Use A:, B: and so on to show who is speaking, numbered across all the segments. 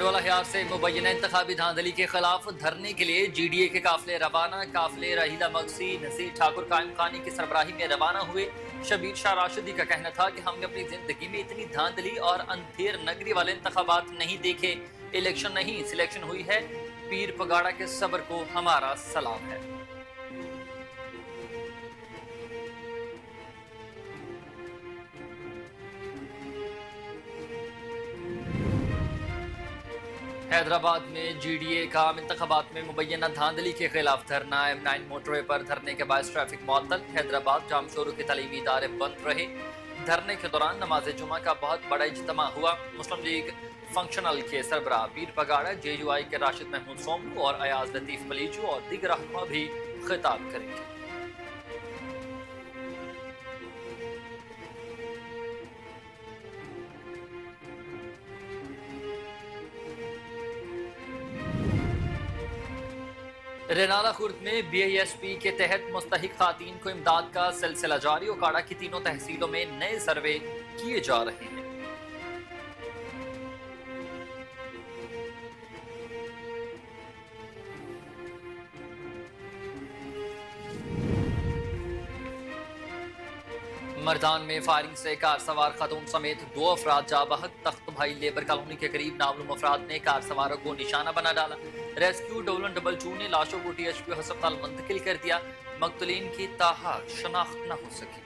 A: लाहौर से मुबैना इंतखाबी धांधली के खिलाफ धरने के लिए GDA के काफिले रवाना। काफिले रहीला मगसी नसीर ठाकुर कायम खानी की सरबराही में रवाना हुए। शबीर शाह राशिदी का कहना था कि हमने अपनी जिंदगी में इतनी धांधली और अंधेर नगरी वाले इंतखाबात नहीं देखे। इलेक्शन नहीं सिलेक्शन हुई है। पीर पगाड़ा के सब्र को हमारा सलाम है। हैदराबाद में GDA का इंतखाबात में मुबैना धांधली के खिलाफ धरना। M9 मोटरवे पर धरने के बायस ट्रैफिक मुअत्तल। हैदराबाद जाम शोरू के तालीमी इदारे बंद रहे। धरने के दौरान नमाज जुमा का बहुत बड़ा इज्तिमा हुआ। मुस्लिम लीग फंक्शनल के सरबराह पीर पगाड़ा, JUI के राशिद महमूद सोमू और अयाज लतीफ मलीजू और दीगर रहनुमा भी खिताब करेंगे। रेनाला खुर्द में BISP के तहत मुस्तहिक खातीन को इमदाद का सिलसिला जारी। ओकाड़ा की तीनों तहसीलों में नए सर्वे किए जा रहे हैं। मर्दान में फायरिंग से कार सवार खातून समेत 2 अफराद जा बहक। तख्त भाई लेबर कॉलोनी के करीब नामालूम अफराद ने कार सवारों को निशाना बना डाला। रेस्क्यू 2222 ने लाशों को THP अस्पताल मुंतकिल कर दिया। मकतूलीन की ताहा शनाख्त न हो सकी।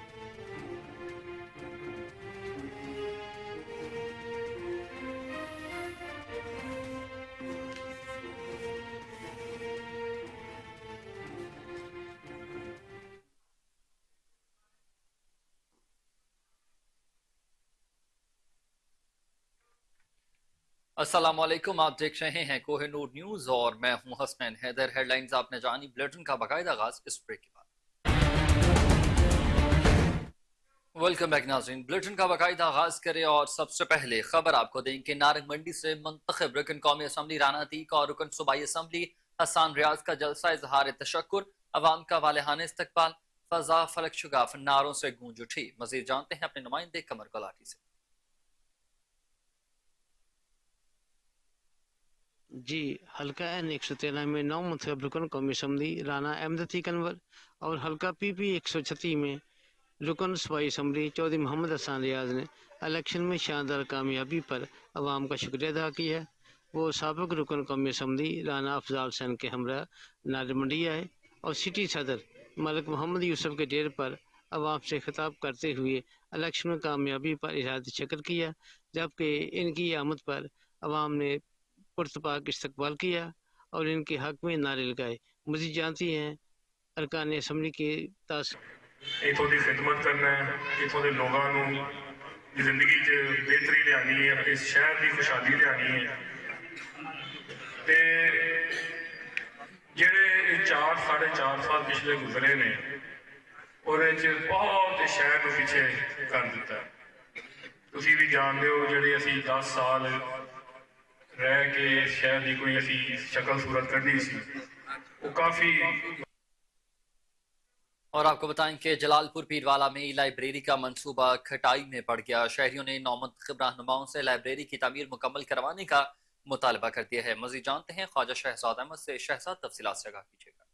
A: अस्सलामुअलैकुम, आप देख रहे हैं कोहिनूर न्यूज और मैं हूं हसनैन हैदर। हेडलाइंस आपने जानी, बुलेटिन का बाकायदा आगाज इस ब्रेक के बाद। वेलकम बैक नाज़रीन, बुलेटिन का बाकायदा आगाज करें और सबसे पहले खबर आपको दें कि नारंग मंडी से मुंतखब रुकन कौमी असम्बली राना अतीक और रुकन सूबाई असम्बली हसन रियाज का जलसा इजहार तशक्कुर। अवाम का वालेहाना इस्तकबाल। फजा फलक शुगाफ नारों से गूंज उठी। मजीद जानते हैं अपने नुमाइंदे कमर गुलाटी से।
B: जी, हल्का N 113 में 9 मुंतखब रुकन कौमी असम्बली राना अहमद अतीक अनवर और हल्का PP 136 में रुकन सूबाई असम्बली चौधरी मोहम्मद हसन रियाज ने इलेक्शन में शानदार कामयाबी पर अवाम का शुक्रिया अदा किया है। वो साबिक रुकन कौमी असम्बली राना अफजाल सैन के हमरा नारंग मंडी आए और सिटी सदर मलिक मोहम्मद यूसुफ के डेरे पर अवाम से खिताब करते हुए इलेक्शन में कामयाबी पर इजहार शक्र किया, जबकि इनकी आमद पर अवाम ने पुरतपाक इस्तकबाल किया और इनके हक में नारे लगाए। मज़ीद जानती हैं अरकान असम्बली के
C: इतों की खिदमत करना है, इतों के लोगों की जिंदगी च बेहतरी लियानी है, इस शहर की खुशहाली लियानी है। ते जेड़े 4-4.5 साल पिछले गुजरे ने और बहुत शहर को पीछे कर दिता। तुसी भी जानते हो जेड़े असी 10 साल रह के शहर की कोई असी शक्ल सूरत करनी सी, वो काफी।
A: और आपको बताएं कि जलालपुर पीरवाला में लाइब्रेरी का मंसूबा खटाई में पड़ गया। शहरियों ने नौमुंतखब रहनुमाओं से लाइब्रेरी की तामीर मुकम्मल करवाने का मुतालबा कर दिया है। मज़ीद जानते हैं ख्वाजा शहजाद अहमद से। शहजाद तफसीलात से आगाह कीजिएगा।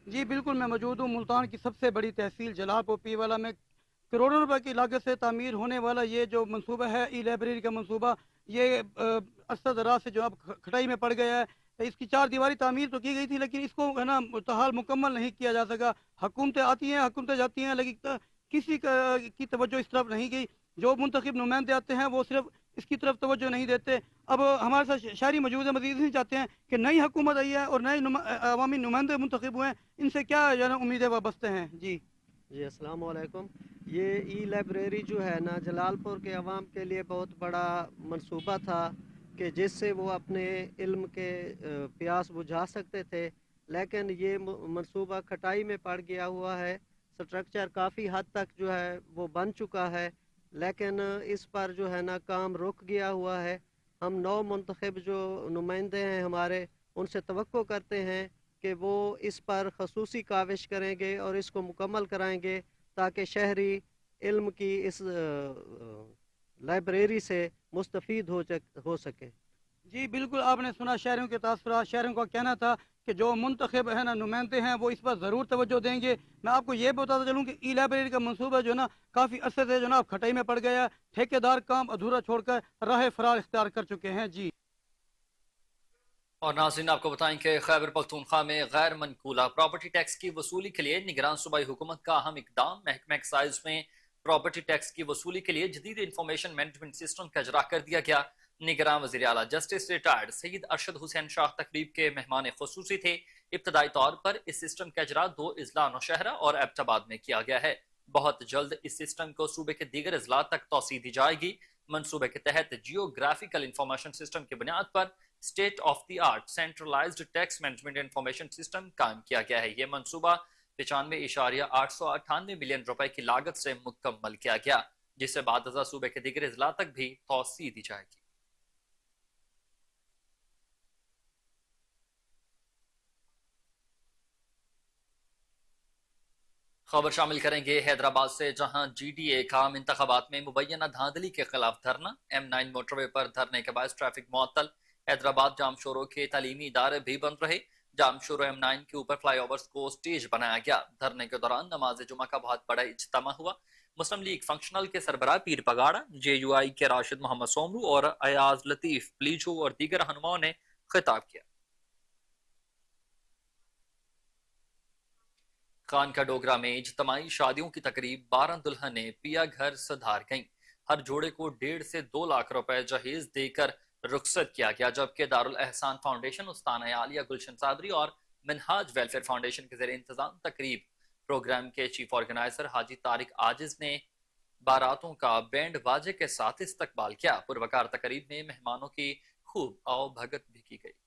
D: जी बिल्कुल, मैं मौजूद हूँ मुल्तान की सबसे बड़ी तहसील जलालपुर पीरवाला में। करोड़ों रुपए की लागत से तामीर होने वाला ये जो मंसूबा है, ई लाइब्रेरी का मंसूबा, ये अरसा दराज से जो अब खटाई में पड़ गया है। इसकी 4 दीवारी तामीर तो की गई थी, लेकिन इसको है ना मुतहाल मुकम्मल नहीं किया जा सका। हुकूमतें आती हैं, हुकूमतें जाती हैं, लेकिन किसी की तवज्जो इस तरफ नहीं गई। जो मुंतखब नुमाइंदे आते हैं वो सिर्फ इसकी तरफ तवज्जो नहीं देते। अब हमारे साथ शहरी मौजूद है, मजीद नहीं चाहते हैं कि नई हुकूमत आई है और नए अवामी नुमाइंदे मुंतखब हुए हैं, इनसे क्या जो है ना उम्मीदें वाबस्ते हैं।
E: जी अस्सलाम वालेकुम। ये ई लाइब्रेरी जो है ना जलालपुर के अवाम के लिए बहुत बड़ा मंसूबा था कि जिससे वो अपने इल्म के प्यास बुझा सकते थे, लेकिन ये मंसूबा खटाई में पड़ गया हुआ है। स्ट्रक्चर काफ़ी हद तक जो है वो बन चुका है, लेकिन इस पर जो है ना काम रुक गया हुआ है। हम नौ मुंतखब जो नुमाइंदे हैं हमारे, उनसे तवक्को करते हैं कि वो इस पर खसूसी काविश करेंगे और इसको मुकम्मल कराएंगे ताकि शहरी इल्म की इस लाइब्रेरी से मुस्तफ़ीद हो सके।
D: जी बिल्कुल, आपने सुना शहरियों के तासुरात। शहरियों का कहना था कि जो मुंतखब है ना नुमाइंदे हैं वो इस पर ज़रूर तवज्जो देंगे। मैं आपको ये बताता चलूँ कि ई लाइब्रेरी का मंसूबा जो है ना काफ़ी अरसे से जो है ना अब खटाई में पड़ गया है। ठेकेदार काम अधूरा छोड़कर राह फरार इख्तियार कर चुके हैं। जी।
A: और नाज़रीन आपको बताएं कि खैबर पख्तूनख्वा में गैर मनकूला प्रॉपर्टी टैक्स की वसूली के लिए निगरान सूबाई हुकूमत का अहम इकदाम। महकमा एक्साइज में प्रॉपर्टी टैक्स की वसूली के लिए जदीद इंफॉर्मेशन मैनेजमेंट सिस्टम का इजरा कर दिया गया। निगरान वज़ीर आला जस्टिस रिटायर्ड सईद अरशद हुसैन शाह तकरीब के मेहमान खुसूसी थे। इब्तदाई तौर पर इस सिस्टम का इजरा 2 अजला नौशहरा और एबटाबाद में किया गया है। बहुत जल्द इस सिस्टम को सूबे के दीगर अजला तक तोसी दी जाएगी। मनसूबे के तहत जियोग्राफिकल इंफॉर्मेशन सिस्टम की बुनियाद पर state of the art centralised tax management information system कायम किया गया है। यह मनसूबा 95.898 मिलियन रुपए की लागत से मुकम्मल किया गया, जिससे बाद सूबे के दीगर अजला तक भी तोसी दी जाएगी। खबर शामिल करेंगे हैदराबाद से, जहां GDA काम इंतखाबात में मुबैना धांधली के खिलाफ धरना। M9 मोटरवे पर धरने के बाद ट्रैफिक मुअत्तल। हैदराबाद जाम शोरों के तालीमी इदारे भी बंद रहे। जाम शोरों M9 के ऊपर फ्लाईओवर्स को स्टेज बनाया गया। धरने के दौरान नमाज जुमा का बहुत बड़ा इज्तिमा हुआ। मुस्लिम लीग फंक्शनल के सरबराह पीर पगाड़ा, JUI के राशिद मोहम्मद सोमरू और अयाज लतीफ प्लीजू और दीगर रहनुमाओं ने खिताब किया। खान का डोगरा में इज्तमाई शादियों की तकरीब, 12 दुल्हनें पिया घर सधार गईं। हर जोड़े को 1.5 से 2 लाख रुपए जहेज देकर रुखसत किया गया, जबकि दारुल एहसान फाउंडेशन, उस्ताना आलिया गुलशन सादरी और मिनहाज वेलफेयर फाउंडेशन के ज़रिए इंतजाम तकरीब। प्रोग्राम के चीफ ऑर्गेनाइजर हाजी तारिक आजिज ने बारातों का बैंड बाजे के साथ इस्तकबाल किया। पुरवकार तकरीब में मेहमानों की खूब आओ भगत भी की गई।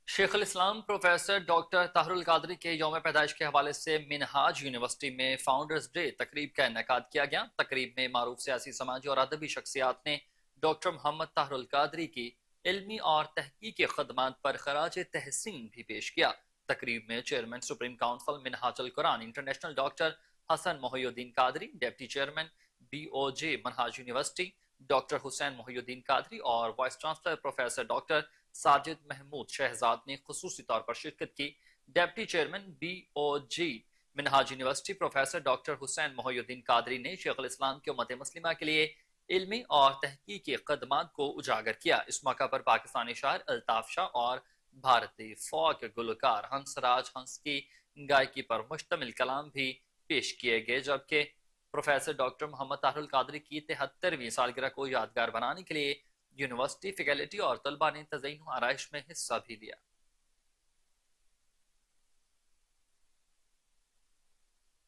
A: शेख इस्लाम प्रोफेसर डॉक्टर ताहरुल कादरी के यौम पैदाइश के हवाले से मिनहाज यूनिवर्सिटी में फाउंडर्स डे तकरीब का इनेकाद किया गया। तकरीब में मारूफ सियासी, समाजी और अदबी शख्सियात ने डॉक्टर मोहम्मद ताहरुल कादरी की इल्मी और तहकीकी खदमात पर खराज तहसीन भी पेश किया। तकरीब में chairman supreme council Minhajul Quran international doctor Hasan Mohiuddin Qadri, deputy chairman BOJ Minhaj university doctor Hussain Mohiuddin Qadri और vice chancellor professor doctor Sajid Mahmood Shahzad ने खुसूसी तौर पर शिरकत की। Deputy chairman BOJ Minhaj university professor doctor Hussain Mohiuddin Qadri ने शेख इस्लाम की उम्मत मुस्लिमा के लिए इल्मी और तहकीकी खदमात को उजागर किया। इस मौका पर पाकिस्तानी शायर अल्ताफ शाह और भारतीय फोक गुलकार हंसराज हंस की गायकी पर मुश्तमिल कलाम भी पेश किए गए, जबकि प्रोफेसर डॉक्टर मोहम्मद ताहरुल कादरी की 73वीं सालगिरह को यादगार बनाने के लिए यूनिवर्सिटी फैकल्टी और तलबा ने तज़यीन आराइश में हिस्सा भी लिया।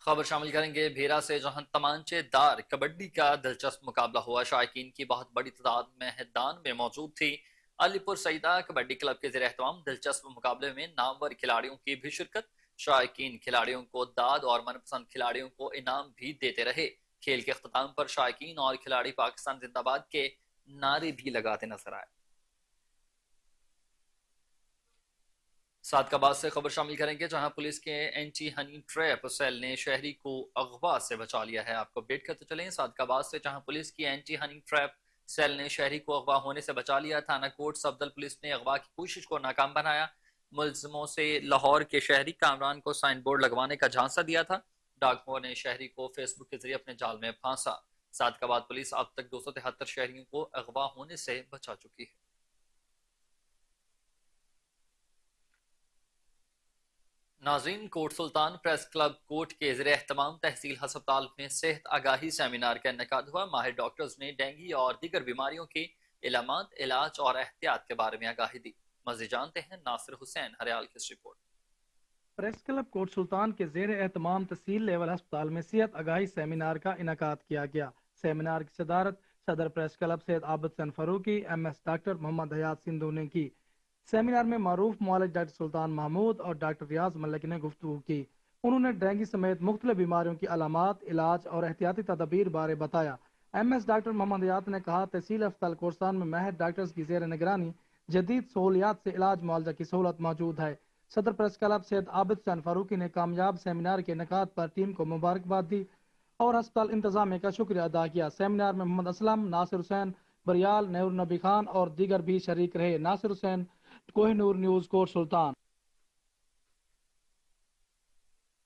A: खबर शामिल करेंगे भेरा से, जहां तमांचेदार कबड्डी का दिलचस्प मुकाबला हुआ। शायकीन की बहुत बड़ी तादाद मैदान में मौजूद थी। अलीपुर सईदा कबड्डी क्लब के ज़रिए एहतमाम दिलचस्प मुकाबले में नामवर खिलाड़ियों की भी शिरकत। शायकीन खिलाड़ियों को दाद और मनपसंद खिलाड़ियों को इनाम भी देते रहे। खेल के अख्ताम पर शायकीन और खिलाड़ी पाकिस्तान जिंदाबाद के नारे भी लगाते नजर आए। सादकाबाद से खबर शामिल करेंगे, जहां पुलिस के एंटी हनी ट्रैप सेल ने शहरी को अगवा से बचा लिया है। आपको अपडेट करते चलें सादकाबाद से, जहां पुलिस की एंटी हनी ट्रैप सेल ने शहरी को अगवा होने से बचा लिया। थाना कोट सफदर पुलिस ने अगवा की कोशिश को नाकाम बनाया। मुलजमों से लाहौर के शहरी कामरान को साइन बोर्ड लगवाने का झांसा दिया था। डाकुओं ने शहरी को फेसबुक के जरिए अपने जाल में फांसा। सादकाबाद पुलिस अब तक 273 शहरियों को अगवा होने से बचा चुकी है। नाज़रीन, कोट सुल्तान प्रेस क्लब कोट के ज़रिए एहतमाम तहसील हस्पताल में सेहत आगाही सेमिनार का इनेकाद हुआ। माहिर डॉक्टर्स ने डेंगू और दीगर बीमारियों के इलामात, इलाज और एहतियात के बारे में आगाही दी। मज़ीद जानते हैं नासिर हुसैन हरियाल की रिपोर्ट।
F: प्रेस क्लब कोट सुल्तान के ज़ेर एहतमाम तहसील लेवल अस्पताल में सेहत आगाही सेमिनार का इनेकाद किया गया। सेमिनार की सदारत सदर press club Syed Abid Hasan Farooqui, MS doctor Mohammad Hayat Sindhu ने की। सेमिनार में मारूफ मुआलिज डॉक्टर सुल्तान महमूद और डॉक्टर रियाज मलिक ने गुफ्तगू की। उन्होंने डेंगू समेत मुख्तलिफ बीमारियों की अलामात, इलाज और एहतियाती तदबीर बारे बताया। MS डॉक्टर मोहम्मद हयात ने कहा, तहसील अस्पताल कोटसान में माहिर डॉक्टर्स की ज़ेर निगरानी जदीद सहूलियात से इलाज मुआवजा की सहूलत मौजूद है। صدر پریس کلب سید عابد حسین فاروقی نے کامیاب سیمینار کے انعقاد پر ٹیم کو مبارکباد دی اور ہسپتال انتظامیہ کا شکریہ ادا کیا۔ سیمینار میں محمد اسلم، ناصر حسین بریال، نور نبی خان اور دیگر بھی شریک رہے۔ ناصر حسین، کوہ نور نیوز، کوٹ سلطان۔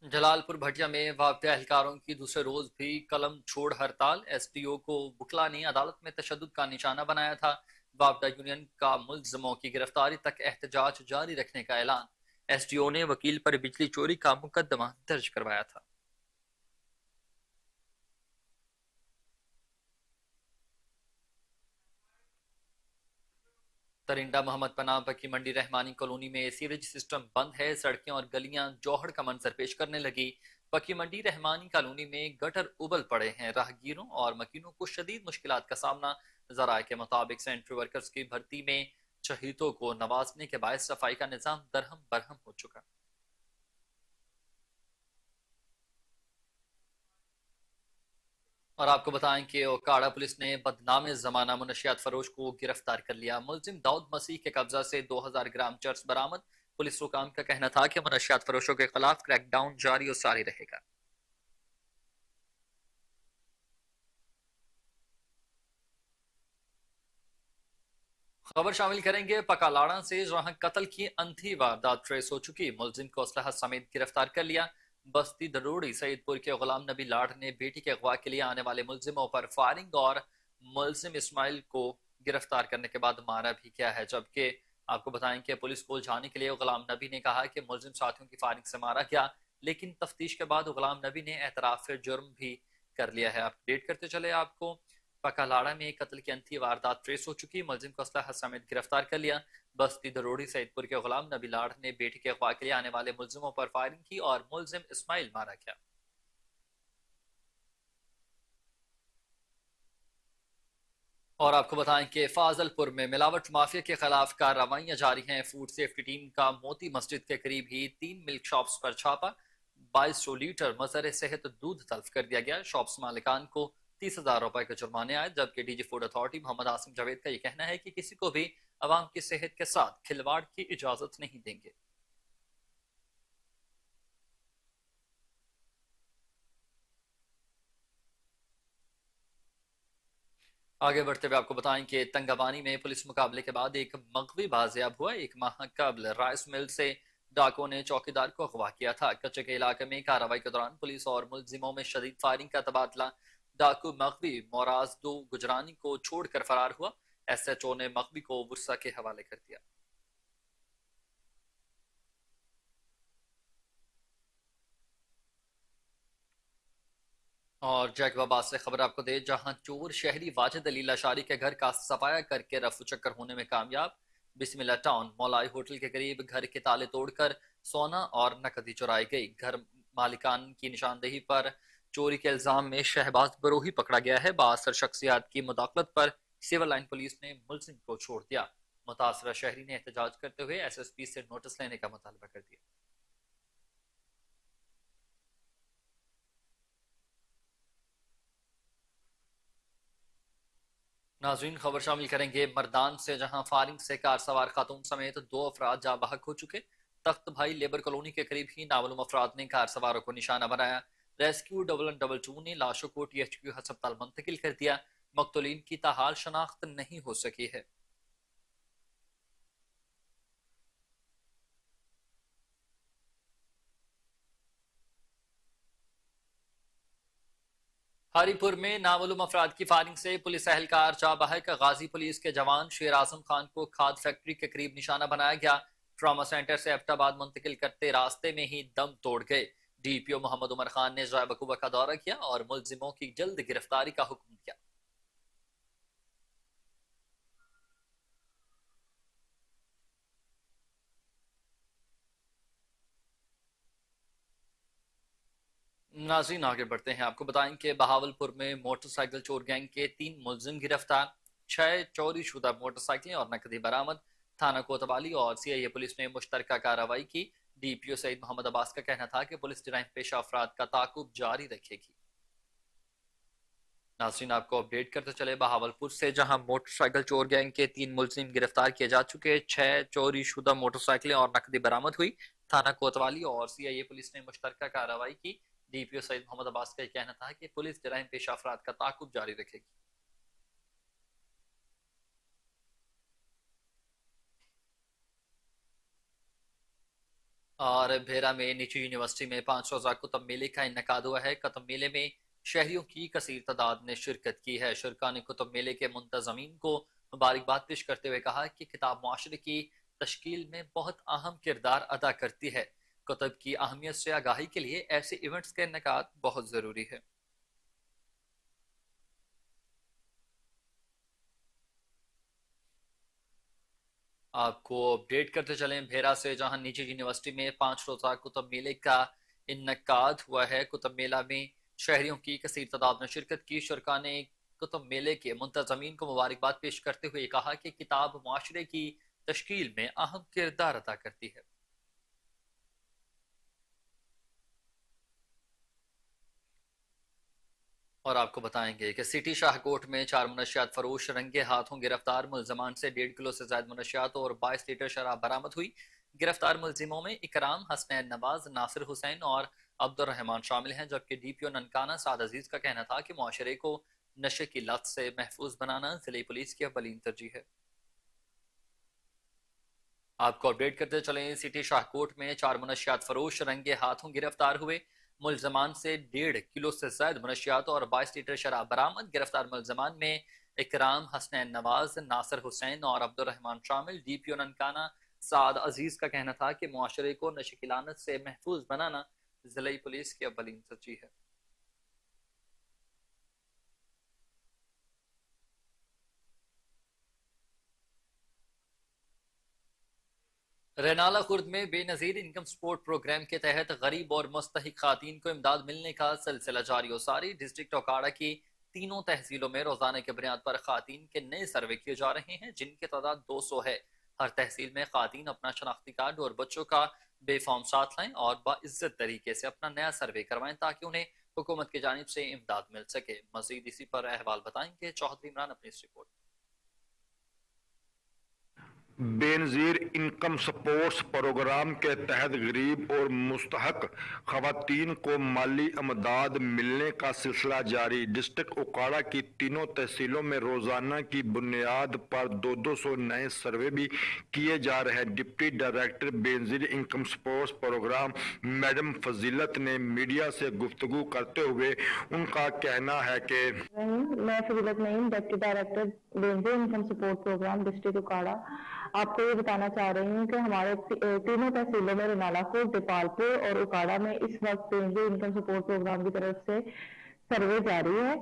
A: جلال پور بھٹیا میں واقع اہلکاروں کی دوسرے روز بھی قلم چھوڑ ہڑتال۔ ایس ڈی او کو بکلا نے عدالت میں تشدد کا نشانہ بنایا تھا۔ واپڈا یونین کا ملزموں کی گرفتاری تک احتجاج جاری رکھنے کا اعلان۔ ایس ڈی او نے وکیل پر بجلی چوری کا مقدمہ درج کروایا تھا۔ ترنڈا محمد پناہ پکی منڈی رحمانی کالونی میں سیوریج سسٹم بند ہے، سڑکیں اور گلیاں جوہڑ کا منظر پیش کرنے لگی۔ پکی منڈی رحمانی کالونی میں گٹر ابل پڑے ہیں، راہگیروں اور مکینوں کو شدید مشکلات کا سامنا۔ ذرائع کے مطابق سینٹری ورکرز کی بھرتی میں شہیدوں کو نوازنے کے باعث صفائی کا نظام درہم برہم ہو چکا۔ اور آپ کو بتائیں کہ اوکاڑا پولیس نے بدنام زمانہ منشیات فروش کو گرفتار کر لیا۔ ملزم داؤد مسیح کے قبضہ سے 2000 گرام چرس برآمد۔ پولیس حکام کا کہنا تھا کہ منشیات فروشوں کے خلاف کریک ڈاؤن جاری اور ساری رہے گا۔ خبر شامل کریں گے پکالاڑا سے، جہاں قتل کی انتھی واردات ٹریس ہو چکی۔ ملزم کو اسلحہ سمیت گرفتار کر لیا۔ بستی دروڑی سعید پور کے غلام نبی لاڑ نے بیٹی کے اغوا کے لیے آنے والے ملزموں پر فائرنگ اور ملزم اسماعیل کو گرفتار کرنے کے بعد مارا بھی کیا ہے، جبکہ آپ کو بتائیں کہ پولیس کو الجھانے کے لیے غلام نبی نے کہا کہ ملزم ساتھیوں کی فائرنگ سے مارا گیا، لیکن تفتیش کے بعد غلام نبی نے اعتراف جرم بھی کر لیا ہے۔ اپڈیٹ کرتے چلے آپ کو، پکالاڑا میں قتل کی انتھی واردات ٹریس ہو چکی۔ ملزم کو اسلحہ سمیت گرفتار کر لیا۔ بستی دروڑی سعید پور کے غلام نبی لاڑ نے بیٹی کے اغوا کے لیے آنے والے ملزموں پر فائرنگ کی اور ملزم اسماعیل مارا گیا۔ اور آپ کو بتائیں کہ فاضل پور میں ملاوٹ مافیا کے خلاف کارروائیاں جاری ہیں۔ فوڈ سیفٹی ٹیم کا موتی مسجد کے قریب ہی 3 ملک شاپس پر چھاپا، 2200 لیٹر مضر صحت دودھ تلف کر دیا گیا۔ شاپس مالکان کو 30,000 روپے کے جرمانے آئے، جبکہ D G food authority Muhammad Asim Javed کا یہ کہنا ہے کہ کسی کو بھی عوام کی صحت کے ساتھ کھلواڑ کی اجازت نہیں دیں گے۔ آگے بڑھتے ہوئے آپ کو بتائیں کہ تنگابانی میں پولیس مقابلے کے بعد ایک مغوی بازیاب ہوا۔ 1 ماہ قبل رائس مل سے ڈاکو نے چوکیدار کو اغوا کیا تھا۔ کچے کے علاقے میں کارروائی کے دوران پولیس اور ملزموں میں شدید فائرنگ کا تبادلہ۔ ڈاکو مغوی مورازدو گجرانی کو چھوڑ کر فرار ہوا۔ ایس ایچ او نے مغوی کو ورثہ کے حوالے کر دیا۔ اور جیکب آباد سے خبر آپ کو دے، جہاں چور شہری واجد علی لاشاری کے گھر کا صفایا کر کے رفو چکر ہونے میں کامیاب۔ بسم اللہ ٹاؤن مولائی ہوٹل کے قریب گھر کے تالے توڑ کر سونا اور نقدی چرائی گئی۔ گھر مالکان کی نشاندہی پر چوری کے الزام میں شہباز بروہی پکڑا گیا ہے۔ بااثر شخصیات کی مداخلت پر سول لائن پولیس نے ملزم کو چھوڑ دیا۔ متاثرہ شہری نے احتجاج کرتے ہوئے ایس ایس پی سے نوٹس لینے کا مطالبہ کر دیا۔ ناظرین، خبر شامل کریں گے مردان سے، جہاں فائرنگ سے کار سوار خاتون سمیت 2 افراد جاں بحق ہو چکے۔ تخت بھائی لیبر کالونی کے قریب ہی نامعلوم افراد نے کار سواروں کو نشانہ بنایا۔ ریسکیو 1122 نے لاشوں کو ٹی ایچ کیو ہسپتال منتقل کر دیا۔ مقتولین کی تاحال شناخت نہیں ہو سکی ہے۔ ہری پور میں نامعلوم افراد کی فائرنگ سے پولیس اہلکار جاں بحق۔ غازی پولیس کے جوان شیر اعظم خان کو کھاد فیکٹری کے قریب نشانہ بنایا گیا۔ ٹراما سینٹر سے ایبٹ آباد منتقل کرتے راستے میں ہی دم توڑ گئے۔ ڈی پی او محمد عمر خان نے ذرائع وقوع کا دورہ کیا اور ملزموں کی جلد گرفتاری کا حکم دیا۔ ناظرین، آگے بڑھتے ہیں، آپ کو بتائیں کہ بہاول پور میں موٹر سائیکل چور گینگ کے 3 ملزم گرفتار، 6 چوری شدہ موٹر سائیکلیں اور نقدی برآمد۔ تھانہ کوتوالی اور سی آئی اے پولیس نے مشترکہ کارروائی کی۔ ڈی پی او سعید محمد عباس کا کہنا تھا کہ پولیس جرائم پیشہ افراد کا تعاقب جاری رکھے گی۔ ناظرین، آپ کو اپڈیٹ کرتے چلے بہاول پور سے، جہاں موٹر سائیکل چور گینگ کے 3 ملزم گرفتار کیے جا چکے، 6 چوری شدہ موٹر سائیکلیں اور نقدی برآمد ہوئی۔ थाना कोतवाली और सीआईए पुलिस ने मुश्तरका कार्रवाई की। डीपीओ सईद मोहम्मद अब्बास का कहना था कि पुलिस जराइम पेशा अफराद का ताकुब जारी रखेगी। और भेरा में निजी यूनिवर्सिटी में 5 रोजा कुतुब मेले का इनकाद हुआ है। कुतुब मेले में शहरियों की कसीर तादाद ने शिरकत की है। शुरका ने कुतुब मेले के मुंतजमीन को मुबारकबाद पेश करते हुए कहा कि किताब मुआशरे की तश्कील में बहुत अहम किरदार अदा करती है। कुतुब की अहमियत से आगाही के लिए ऐसे इवेंट्स का इनकाद बहुत ज़रूरी है। आपको अपडेट करते चलें भेरा से, जहां निजी यूनिवर्सिटी में 5 रोजा कुतुब मेले का इनकाद हुआ है। कुतुब मेला में शहरियों की कसीर तादाद में शिरकत की। शुरका ने कुतुब मेले के मुंतजमीन को मुबारकबाद पेश करते हुए कहा कि किताब मुआशरे की तश्कील में अहम किरदार अदा करती है। और आपको बताएंगे कि सिटी शाहकोट में 4 मनशियात फरोश रंगे हाथों गिरफ्तार। मुलजमान से 1.5 किलो से ज्यादा मनशियात और 22 लीटर शराब बरामद हुई। गिरफ्तार मुलजिमों में इकराम, हसनैन नवाज, नासिर हुसैन और अब्दुर्रहमान शामिल हैं। जबकि डीपीओ ननकाना साद अजीज का कहना था कि मुआशरे को नशे की लत से महफूज बनाना जिले पुलिस की अव्वलीन तरजीह है। आपको अपडेट करते चलें, सिटी शाहकोट में 4 मनशियात फरोश रंगे हाथों गिरफ्तार हुए। मुलजमान से 1.5 किलो से ज्यादा मनशियात और 22 लीटर शराब बरामद। गिरफ्तार मुलजमान में इकराम, हसनैन नवाज, नासिर हुसैन और अब्दुर्रहमान शामिल। डीपीओ ननकाना साद अजीज का कहना था कि मुआशरे को नशे की लानत से महफूज बनाना जिले पुलिस की अव्वलीन तरजीह है। रेनाला खुर्द में बेनजीर इनकम सपोर्ट प्रोग्राम के तहत गरीब और मुस्तहिक खातीन को इमदाद मिलने का सिलसिला जारी और सारी। डिस्ट्रिक्ट ओकाड़ा की तीनों तहसीलों में रोजाना के बुनियाद पर खातीन के नए सर्वे किए जा रहे हैं, जिनकी तादाद 200 है। हर तहसील में खातीन अपना शनाख्ती कार्ड और बच्चों का बेफॉर्म साथ लाएं और बाइज्जत तरीके से अपना नया सर्वे करवाएं ताकि उन्हें हुकूमत की जानिब से इमदाद मिल सके। मजीद इसी पर अहवाल बताएंगे चौधरी इमरान अपनी इस report.
G: Benazir income supports program के तहत गरीब और मुस्तहक खवातीन को माली इमदाद मिलने का सिलसिला जारी। डिस्ट्रिक्ट ओकाड़ा की तीनों तहसीलों में रोजाना की बुनियाद पर 200 नए सर्वे भी किए जा रहे हैं। Deputy director Benazir income supports program madam Fazilat ने मीडिया से गुफ्तगू करते हुए उनका कहना है कि
H: मैं Fazilat Naeem, deputy director Benazir income support program district Okara, आपको ये बताना चाह रही हूँ कि हमारे तीनों तहसीलों में रेनाला खुर्द, देपालपुर और ओकाड़ा में इस वक्त बेनजीर इनकम सपोर्ट प्रोग्राम की तरफ से सर्वे जारी है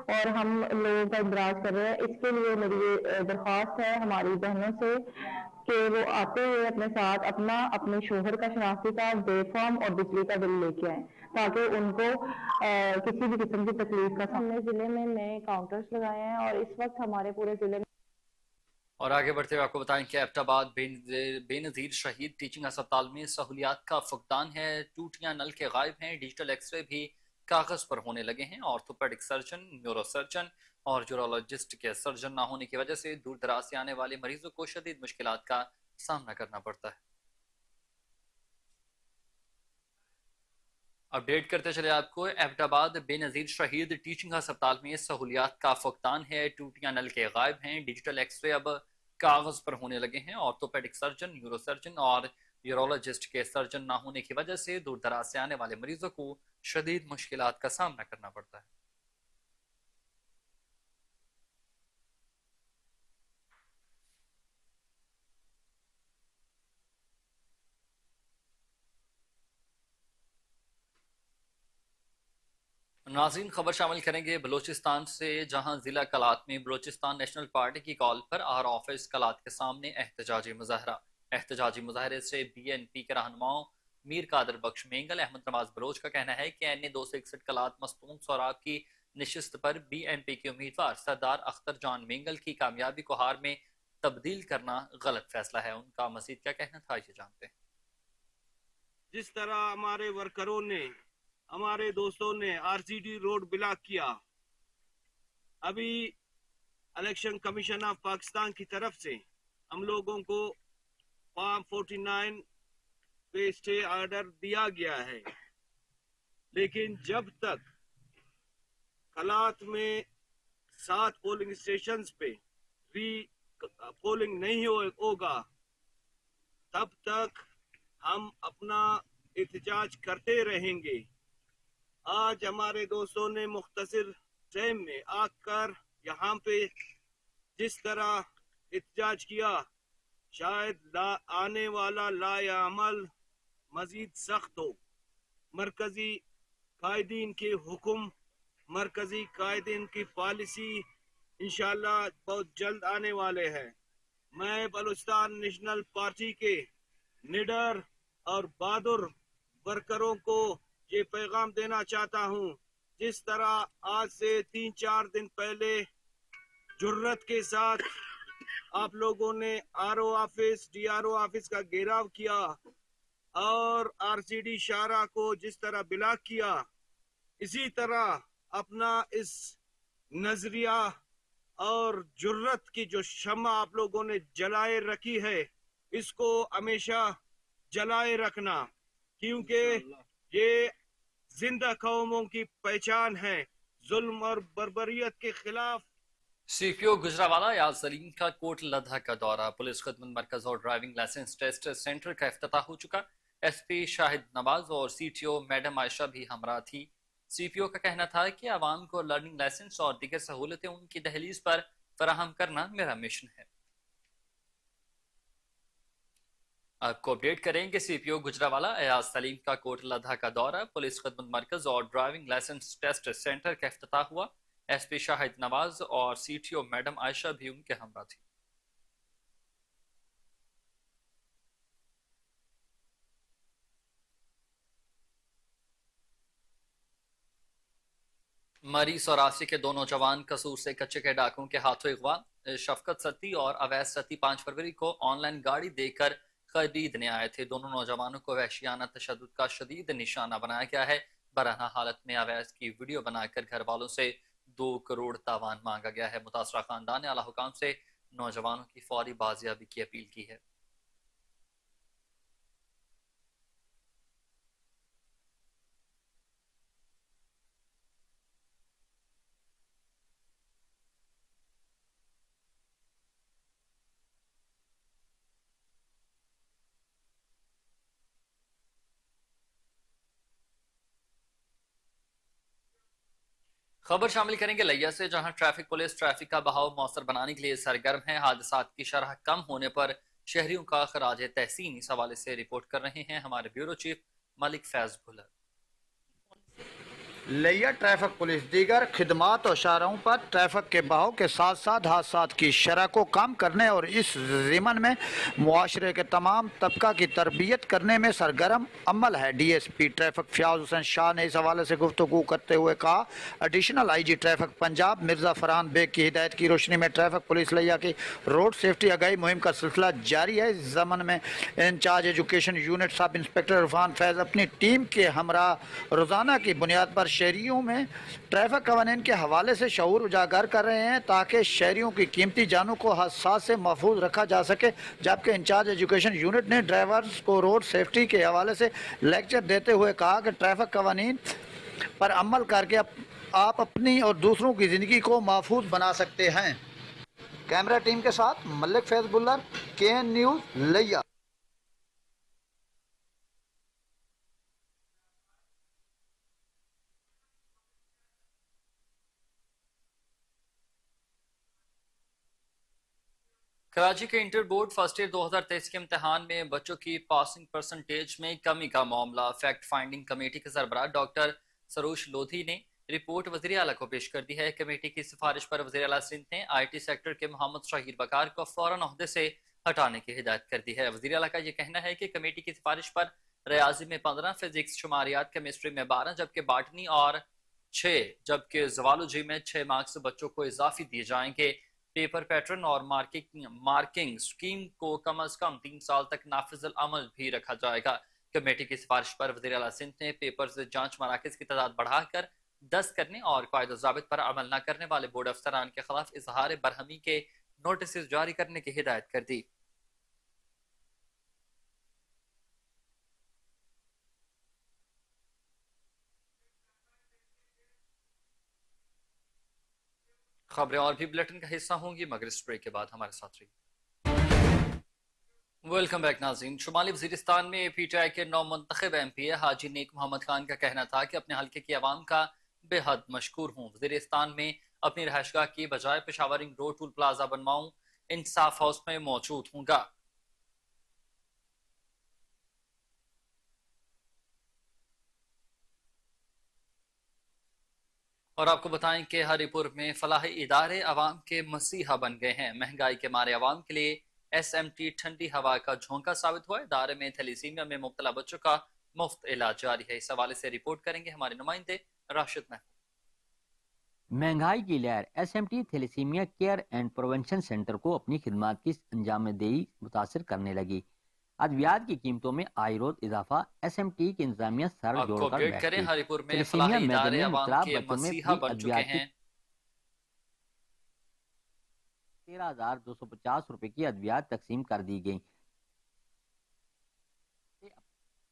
H: और हम लोगों का इंतजार कर रहे हैं। इसके लिए मेरी ये दरख्वास्त है हमारी बहनों से कि वो आते हुए अपने साथ अपने शोहर का शनाख्ती कार्ड, बेफॉर्म और बिजली का बिल लेके आए ताकि उनको किसी भी किस्म की तकलीफ का। हमने जिले में नए काउंटर्स लगाए हैं और इस वक्त हमारे पूरे जिले में।
A: और आगे बढ़ते हुए आपको बताएं कि एबटाबाद बेनजीर शहीद टीचिंग अस्पताल में सहूलियात का फुकदान है। टूटियां नल के गायब हैं। डिजिटल एक्सरे भी कागज पर होने लगे हैं। ऑर्थोपेडिक सर्जन, न्यूरो सर्जन और यूरोलॉजिस्ट के सर्जन ना होने की वजह से दूर दराज से आने वाले मरीजों को शदीद मुश्किलात का सामना करना पड़ता है। अपडेट करते चले आपको, एबटाबाद बेनजीर शहीद टीचिंग अस्पताल में सहूलियात का फुकदान है। टूटियां नल के गायब हैं। डिजिटल एक्सरे अब कागज पर होने लगे हैं। ऑर्थोपेडिक सर्जन, न्यूरो सर्जन और यूरोलॉजिस्ट के सर्जन ना होने की वजह से दूर दराज से आने वाले मरीजों को शदीद मुश्किलात का सामना करना पड़ता है। नाज़रीन, खबर शामिल करेंगे बलूचिस्तान से, जहां जिला कलात में बलूचिस्तान नेशनल पार्टी की कॉल पर आर ऑफिस कलात के सामने एहतजाजी मुजाहरा। एहतजाजी मुजाहरे से BNP के रहनुमाओं मीर कादर बख्श मेंगल, अहमद नवाज बलोच का कहना है कि NA 261 कलात मस्तून सौराब की नशिस्त पर BNP के उम्मीदवार सरदार अख्तर जान मेंगल की कामयाबी को हार में तब्दील करना गलत फैसला है। उनका मजीद क्या कहना था, ये जानते हैं।
I: जिस तरह हमारे वर्करों ने, हमारे दोस्तों ने RCD रोड ब्लॉक किया, अभी इलेक्शन कमीशन ऑफ पाकिस्तान की तरफ से हम लोगों को फॉर्म 49 पे स्टे ऑर्डर दिया गया है, लेकिन जब तक कलात में 7 पोलिंग स्टेशन पे री पोलिंग नहीं होगा, तब तक हम अपना एहतजाज करते रहेंगे। आज हमारे दोस्तों ने मुख्तसर टाइम में आकर यहाँ पे जिस तरह एहतजाज किया, शायद आने वाला लाएअमल मजीद सख्त हो। मरकजी कायदीन के हुक्म, मरकजी कायदीन की पॉलिसी इंशाल्लाह बहुत जल्द आने वाले हैं। मैं बलूचिस्तान नेशनल पार्टी के निडर और बहादुर वर्करों को ये पैगाम देना चाहता हूँ, जिस तरह आज से 3-4 दिन पहले जुर्रत के साथ आप लोगों ने आरओ ऑफिस, डीआरओ ऑफिस का घेराव किया और आरसीडी शाहरा को जिस तरह ब्लॉक किया, इसी तरह अपना इस नजरिया और जुर्रत की जो शम्मा आप लोगों ने जलाए रखी है, इसको हमेशा जलाए रखना, क्योंकि ये जिंदा कौमों की पहचान है। जुल्म और बर्बरियत के खिलाफ
A: सीपीओ गुजरावाला याद सलीम का कोट लद्दा का दौरा, पुलिस खिदमत मरकज और ड्राइविंग लाइसेंस टेस्ट सेंटर का इफ्तिताह हो चुका। एसपी शाहिद नवाज और सीटीओ मैडम आयशा भी हमरा थी। सीपीओ का कहना था कि आवाम को लर्निंग लाइसेंस और दीगर सहूलतें उनकी दहलीज पर फराहम करना मेरा मिशन है। आपको अपडेट करेंगे सीपीओ गुजरावाला एयाज सलीम का कोट लद्दा का दौरा, पुलिस खिदमत मरकज और ड्राइविंग लाइसेंस टेस्ट सेंटर का इफ्तिताह हुआ। एसपी शाहिद नवाज और सीटीओ मैडम आयशा भी उनके हमरा थी। मरीज और आसिफ के दो नौजवान कसूर से कच्चे के डाकुओं के हाथों अगवा। शफकत सत्ती और अवैस सत्ती 5 फरवरी को ऑनलाइन गाड़ी देकर खरीदने आए थे। दोनों नौजवानों को वहशियाना तशद्दुद का शदीद निशाना बनाया गया है। बरहना हालत में अवैस की वीडियो बनाकर घर वालों से 2 करोड़ तावान मांगा गया है। मुतासरा खानदान ने आला हुकाम से नौजवानों की फौरी बाजियाबी की अपील की है। खबर शामिल करेंगे लिया से, जहां ट्रैफिक पुलिस ट्रैफिक का बहाव मौसर बनाने के लिए सरगर्म है। हादसात की शरह कम होने पर शहरियों का खराज तहसीन इस हवाले से रिपोर्ट कर रहे हैं हमारे ब्यूरो चीफ मलिक फैज भुलर।
J: लिया ट्रैफिक पुलिस दीगर खिदमात और शाहराहों पर ट्रैफिक के बहाव के साथ साथ हादसात की शरह को कम करने और इस ज़िमन में मुआशरे के तमाम तबका की तरबियत करने में सरगर्म अमल है। डीएसपी ट्रैफिक फयाज हुसैन शाह ने इस हवाले से गुफ्तगू करते हुए कहा, additional IG traffic Punjab Mirza Farhan Baig की हिदायत की रोशनी में ट्रैफिक पुलिस लिया की रोड सेफ्टी आगाही मुहिम का सिलसिला जारी है। इस ज़मन में incharge education unit sub inspector Irfan Faiz अपनी टीम के हमरा रोज़ाना की बुनियाद पर शहरियों में ट्रैफिक कानून के हवाले से शऊर उजागर कर रहे हैं, ताकि शहरियों की कीमती जानों को हादसा से महफूज रखा जा सके। जबकि इंचार्ज एजुकेशन यूनिट ने ड्राइवर्स को रोड सेफ्टी के हवाले से लेक्चर देते हुए कहा कि ट्रैफिक कानून पर अमल करके आप अपनी और दूसरों की ज़िंदगी को महफूज बना सकते हैं। कैमरा टीम के साथ मलिक फैज बुल्लर, KN न्यूज़ लिया।
A: कराची के इंटर बोर्ड फर्स्ट ईयर 2023 के इम्तिहान में बच्चों की पासिंग परसेंटेज में कमी का मामला फैक्ट फाइंडिंग कमेटी के सरबराह डॉक्टर सरोज लोधी ने रिपोर्ट वज़ीर आला को पेश कर दी है। कमेटी की सिफारिश पर वज़ीर आला सिंध ने IT सेक्टर के मोहम्मद शाहिर बकार को फौरन ओहदे से हटाने की हिदायत कर दी है। वज़ीर आला का ये कहना है कि कमेटी की सिफारिश पर रियाजी में 15, फिजिक्स, शुमारियात, केमिस्ट्री में 12, जबकि बाटनी और 6 जबकि ज़वालॉजी में 6 मार्क्स बच्चों को इजाफी दिए जाएंगे। पेपर पैटर्न और मार्किंग स्कीम को कम अज कम 3 साल तक नाफिजुल अमल भी रखा जाएगा। कमेटी की सिफारिश पर वज़ीर आला सिंध ने पेपर से जांच मराकज की तादाद बढ़ाकर 10 करने और कायदो ज़ाबित पर अमल न करने वाले बोर्ड अफसरान के खिलाफ इजहार बरहमी के नोटिस जारी करने की हिदायत कर दी। खबरें और भी बुलेटिन का हिस्सा होंगी मगर इस ब्रेक के बाद हमारे साथ रहिए। वेलकम बैक नाज़रीन। शुमाली वज़ीरिस्तान में PTI के नौ मुंतखब MP हाजी नेक मोहम्मद खान का कहना था कि अपने हल्के की आवाम का बेहद मशकूर हूँ। वज़ीरिस्तान में अपनी रहायशगाह की बजाय Peshawar ring road toll plaza बनवाऊँ, इंसाफ हाउस में मौजूद हूँगा। और आपको बताएं कि हरिपुर में फलाही इदारे आवाम के मसीहा बन गए हैं। महंगाई के मारे आवाम के लिए SMT ठंडी हवा का झोंका साबित हुआ। इदारे में थैलीसीमिया में मुब्तला बच्चों का मुफ्त इलाज जारी है। इस हवाले से रिपोर्ट करेंगे हमारे नुमाइंदे राशिद महमूद।
K: महंगाई की लहर SMT thalassemia care and prevention centre को अपनी खिदमात की अंजामदेही मुतासर करने लगी। अद्वियात की कीमतों में आए रोज इजाफा, SMT की इंतजामिया सर जोड़कर बैठ गई।
A: हरिपुर में
K: थैलीसीमिया
A: इदारे
K: में
A: आवाम
K: मुबतला
A: के
K: बच्चों में
A: मसीहा
K: फ्री
A: बन चुके
K: अद्वियात की
A: हैं।
K: 13,250 रुपए की अद्वियात तकसीम कर दी गई।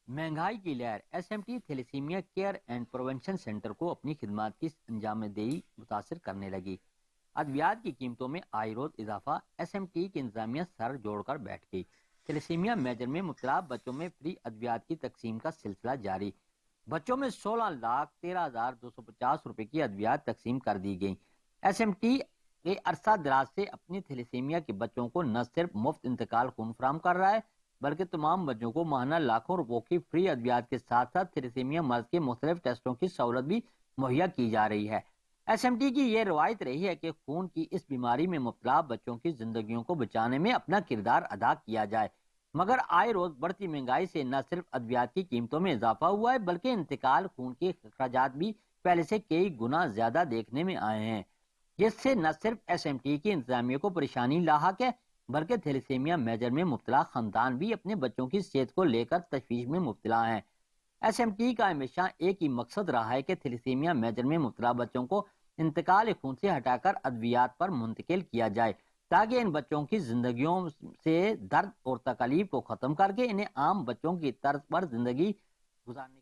K: महंगाई की लहर SMT thalassemia care and prevention centre को अपनी खिदमात की अंजामदेही मुतासर करने लगी। अद्वियात की कीमतों में आए रोज इजाफा, SMT की इंतजामिया सर जोड़कर बैठ गई। थैलीसीमिया मेजर में मुबतला बच्चों में फ्री अद्वियात की तकसीम का सिलसिला जारी। बच्चों में 16,13,250 रुपए की अद्वियात तकसीम कर दी गई। SMT के अरसा दराज से अपनी थैलीसीमिया के बच्चों को न सिर्फ मुफ्त इंतकाल खून फराम कर रहा है बल्कि तमाम बच्चों को माहाना लाखों रुपयों की फ्री अद्वियात के साथ साथ थैलीसीमिया मर्ज के मुख्तलिफ टेस्टों की सहूलत भी मुहैया की जा रही है। SMT की यह रवायत रही है कि खून की इस बीमारी में मुब्तला बच्चों की जिंदगियों को बचाने में अपना किरदार अदा किया जाए, मगर आए रोज बढ़ती महंगाई से न सिर्फ अद्वियात की कीमतों में इजाफा हुआ है बल्कि इंतकाल खून के अखराजात भी पहले से कई गुना ज्यादा देखने में आए हैं, जिससे न सिर्फ SMT की इंतजामिया को परेशानी लाहक है बल्कि थैलीसीमिया मेजर में मुब्तला खानदान भी अपने बच्चों की सेहत को लेकर तशवीश में मुब्तला हैं। SMT का हमेशा एक ही मकसद रहा है कि थैलीसीमिया मेजर में मुब्तला बच्चों को इंतकाल खून से हटाकर अद्वियात पर मुंतकिल किया जाए ताकि इन बच्चों की जिंदगियों से दर्द और तकलीफ को खत्म करके इन्हें आम बच्चों की तर्ज पर जिंदगी गुजारने की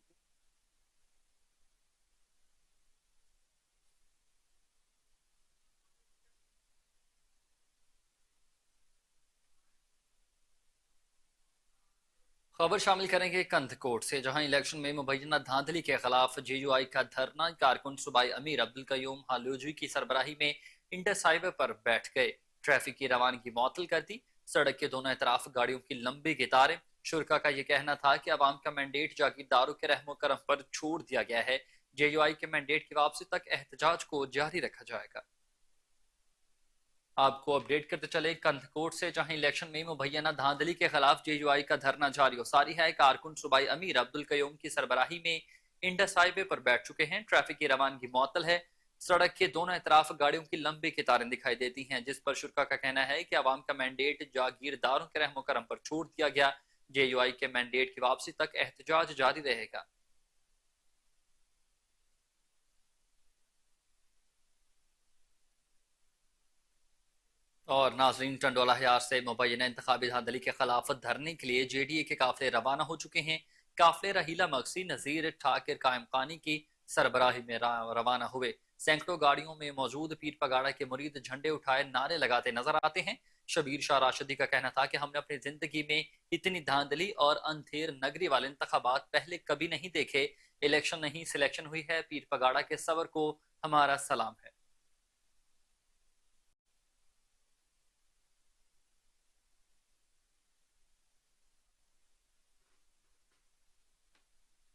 A: खबर शामिल करेंगे कंधकोट से, जहां इलेक्शन में मुबैना धांधली के खिलाफ JUI का धरना। कारकुन सूबाई अमीर अब्दुल कयूम हालूजी की सरबराही में इंडस हाईवे पर बैठ गए। ट्रैफिक की रवानगी मुअत्तल कर दी। सड़क के दोनों तरफ गाड़ियों की लंबी कतारें। शुरका का यह कहना था कि अवाम का मैंडेट जागीरदारों के रहमो करम पर छोड़ दिया गया है। JUI के मैंडेट की वापसी तक एहतजाज को जारी रखा जाएगा। आपको अपडेट करते चले कंधकोट से, जहां इलेक्शन में मुबैना धांधली के खिलाफ JUI का धरना जारी हो सारी है। कारकुन सूबाई अमीर अब्दुल कयूम की सरबराही में इंडस हाईवे पर बैठ चुके हैं। ट्रैफिक की रवानगी मुअत्तल है। सड़क के दोनों तरफ गाड़ियों की लंबी कतारें दिखाई देती हैं, जिस पर शुरका का कहना है कि अवाम का मैंडेट जागीरदारों के रहमो करम पर छोड़ दिया गया। JUI के मैंडेट की वापसी तक एहतजाज जारी रहेगा। और नाजरीन, टंडोला हयार से मुबैना इंतखाबी धांधली के खिलाफ धरने के लिए JDA के काफिले रवाना हो चुके हैं। काफिले रहीला मक्सी नजीर ठाकिर कायम खानी की सरबराही में रवाना हुए। सैकड़ों गाड़ियों में मौजूद पीर पगाड़ा के मुरीद झंडे उठाए नारे लगाते नजर आते हैं। शबीर शाह राशिदी का कहना था कि हमने अपनी जिंदगी में इतनी धांधली और अंधेर नगरी वाले इंतखाबात पहले कभी नहीं देखे। इलेक्शन नहीं सिलेक्शन हुई है। पीर पगाड़ा के सबर को हमारा सलाम है।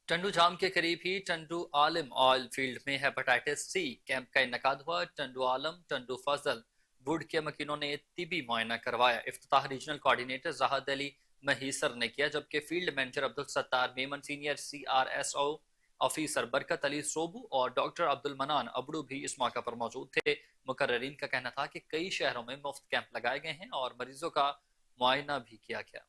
A: टंडू जाम के करीब ही टंडू आलम ऑयल फील्ड में हेपेटाइटिस C कैंप का इनकाद हुआ। टंडू आलम, टंडू फजल वुड के मकीनों ने तिबी मुआयना करवाया। इफ्तिताह रीजनल कोऑर्डिनेटर जहाद अली महीसर ने किया, जबकि field manager Abdul Sattar Memon, senior CRSO officer Barkat Ali सोबू और डॉक्टर अब्दुल मनान अबड़ू भी इस मौके पर मौजूद थे। मुकर्ररीन का कहना था कि कई शहरों में मुफ्त कैंप लगाए गए हैं और मरीजों का मुआयना भी किया गया।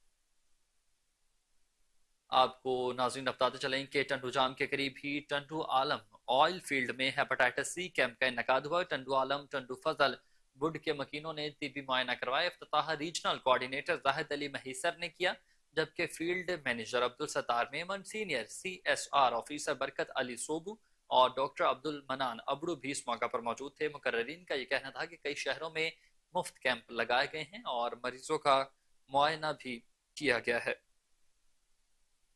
A: आपको नाज़रीन बताते चलें कि टंडू जाम के करीब ही टंडू आलम ऑयल फील्ड में हेपेटाइटिस C कैंप का इनकाद हुआ। टंडू आलम, टंडू फजल वुड के मकीनों ने तिबी मुआयना करवाया। इफ्तिताह रीजनल कोऑर्डिनेटर जाहिद अली महीसर ने किया, जबकि field manager Abdul Sattar Memon, senior CSR officer Barkat Ali सोबू اور ڈاکٹر عبدل منان ابڑو بھی اس موقع پر موجود تھے۔ مقررین کا یہ کہنا تھا کہ کئی شہروں میں مفت کیمپ لگائے گئے ہیں اور مریضوں کا معائنہ بھی کیا گیا ہے۔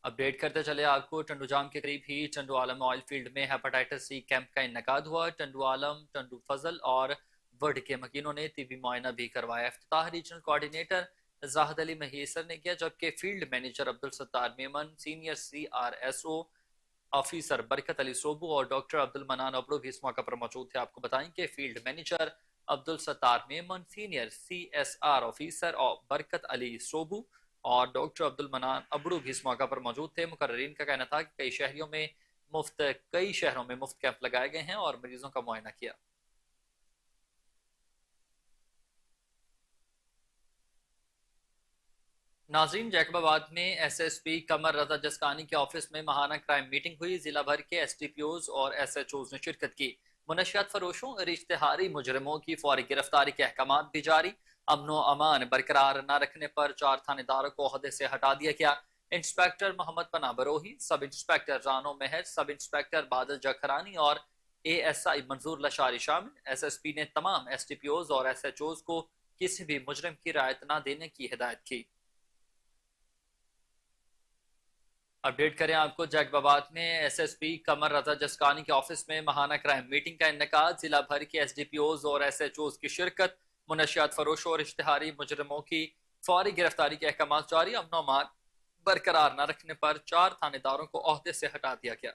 A: اپڈیٹ کرتے چلے آپ کو، ٹنڈو جام کے قریب ہی ٹنڈو عالم آئل فیلڈ میں ہیپاٹائٹس سی کیمپ کا انعقاد ہوا۔ ٹنڈو عالم، ٹنڈو فضل اور وڈ کے مکینوں نے طبی معائنہ بھی کروایا۔ افتتاح ریجنل کوارڈینیٹر زاہد علی مہیسر نے کیا، جبکہ field manager Abdul Sattar Memon, senior CRSO officer برکت علی صوبو اور ڈاکٹر عبد المنان ابڑو بھی اس موقع پر موجود تھے۔ آپ کو بتائیں کہ field manager Abdul Sattar Memon, senior CSR officer اور برکت علی صوبو اور ڈاکٹر عبد المنان ابڑو بھی اس موقع پر موجود تھے۔ مقررین کا کہنا تھا کہ کئی شہروں میں مفت کیمپ لگائے گئے ہیں اور مریضوں کا معائنہ کیا۔ ناظرین، جیکب آباد میں SSP قمر رضا جسکانی کے آفس میں ماہانہ کرائم میٹنگ ہوئی۔ ضلع بھر کے SDPOs اور SHOs نے شرکت کی۔ منشیات فروشوں اور اشتہاری مجرموں کی فوری گرفتاری کے احکامات بھی جاری۔ امن و امان برقرار نہ رکھنے پر 4 تھانے داروں کو عہدے سے ہٹا دیا گیا۔ انسپیکٹر محمد پناہ بروہی، سب انسپیکٹر رانو مہر، سب انسپیکٹر بادل جکھرانی اور ASI منظور لشاری شامل۔ SSP نے تمام SDPOs اور SHOs کو کسی بھی مجرم کی رعایت نہ دینے کی ہدایت کی۔ اپڈیٹ کریں آپ کو، جیکب آباد میں SSP قمر رضا جسکانی کے آفس میں ماہانہ کرائم میٹنگ کا انعقاد۔ ضلع بھر کے SDPOs اور SHOs کی شرکت۔ منشیات فروشوں اور اشتہاری مجرموں کی فوری گرفتاری کے احکامات جاری۔ امن و امان برقرار نہ رکھنے پر 4 تھانے داروں کو عہدے سے ہٹا دیا گیا۔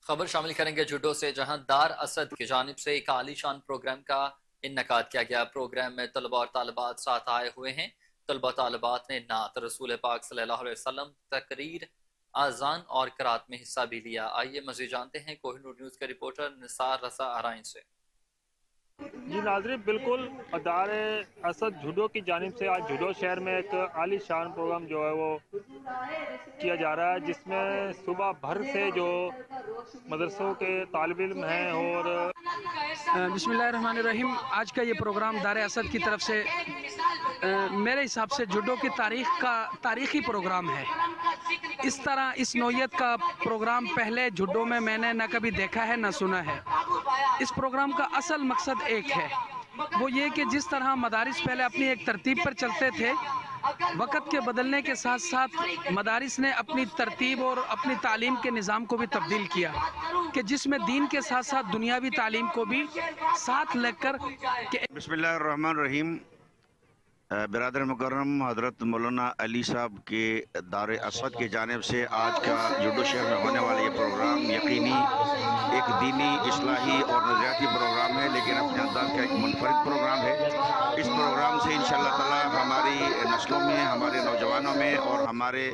A: خبر شامل کریں گے جوڈو سے، جہاں دار اسد کی جانب سے ایک عالی شان پروگرام کا انعقاد کیا گیا۔ پروگرام میں طلباء اور طالبات ساتھ آئے ہوئے ہیں۔ طلباء طالبات نے نعت رسول پاک صلی اللہ علیہ وسلم، تقریر، آذان اور قرات میں حصہ بھی لیا۔ آئیے مزید جانتے ہیں کوہ نور نیوز کے رپورٹر نثار رضا آرائن سے۔
L: جی ناظرین، بالکل دار اسد جوڈو کی جانب سے آج جوڈو شہر میں ایک عالی شان پروگرام جو ہے وہ کیا جا رہا ہے، جس میں صبح بھر سے جو مدرسوں کے طالب علم ہیں اور
M: بسم اللہ الرحمن الرحیم۔ آج کا یہ پروگرام دار اسد کی طرف سے میرے حساب سے جوڈو کی تاریخ کا تاریخی پروگرام ہے۔ اس طرح اس نوعیت کا پروگرام پہلے جوڈو میں نے نہ کبھی دیکھا ہے نہ سنا ہے۔ اس پروگرام کا اصل مقصد ایک ہے، وہ یہ کہ جس طرح مدارس پہلے اپنی ایک ترتیب پر چلتے تھے، وقت کے بدلنے کے ساتھ ساتھ مدارس نے اپنی ترتیب اور اپنی تعلیم کے نظام کو بھی تبدیل کیا، کہ جس میں دین کے ساتھ ساتھ دنیاوی تعلیم کو بھی ساتھ لے کر
N: بسم اللہ الرحمن الرحیم۔ برادر مکرم حضرت مولانا علی صاحب کے دار اسد کی جانب سے آج کا جوڈو شہر میں ہونے والا یہ پروگرام یقینی ایک دینی، اصلاحی اور نظریاتی پروگرام ہے، لیکن اپنے انداز کا ایک منفرد پروگرام ہے۔ اس پروگرام سے انشاءاللہ تعالی ہماری نسلوں میں، ہمارے نوجوانوں میں اور ہمارے